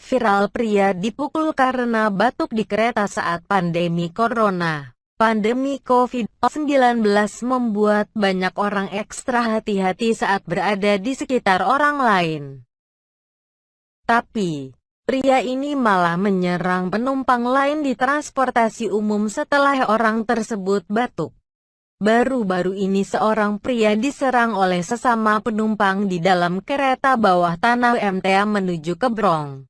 Viral, pria dipukul karena batuk di kereta saat pandemi corona. Pandemi COVID-19 membuat banyak orang ekstra hati-hati saat berada di sekitar orang lain. Tapi, pria ini malah menyerang penumpang lain di transportasi umum setelah orang tersebut batuk. Baru-baru ini seorang pria diserang oleh sesama penumpang di dalam kereta bawah tanah MTA menuju ke Bronx,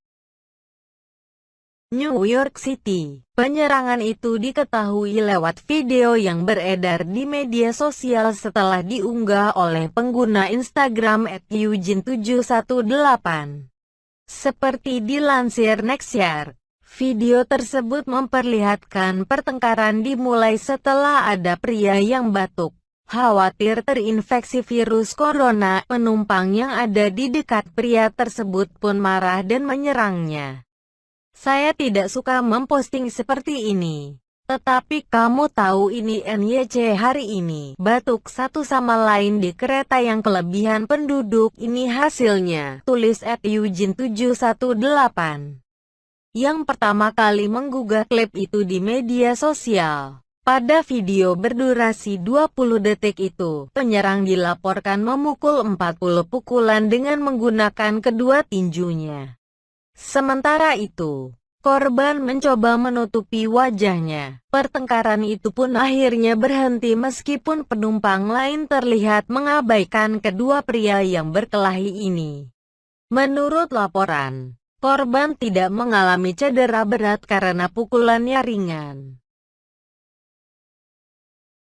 New York City. Penyerangan itu diketahui lewat video yang beredar di media sosial setelah diunggah oleh pengguna Instagram @eugene718. Seperti dilansir Nextyear, video tersebut memperlihatkan pertengkaran dimulai setelah ada pria yang batuk. Khawatir terinfeksi virus corona, penumpang yang ada di dekat pria tersebut pun marah dan menyerangnya. "Saya tidak suka memposting seperti ini. Tetapi kamu tahu ini NYC hari ini. Batuk satu sama lain di kereta yang kelebihan penduduk, ini hasilnya," tulis @eugene718. Yang pertama kali menggugah klip itu di media sosial. Pada video berdurasi 20 detik itu, penyerang dilaporkan memukul 40 pukulan dengan menggunakan kedua tinjunya. Sementara itu, korban mencoba menutupi wajahnya. Pertengkaran itu pun akhirnya berhenti meskipun penumpang lain terlihat mengabaikan kedua pria yang berkelahi ini. Menurut laporan, korban tidak mengalami cedera berat karena pukulannya ringan.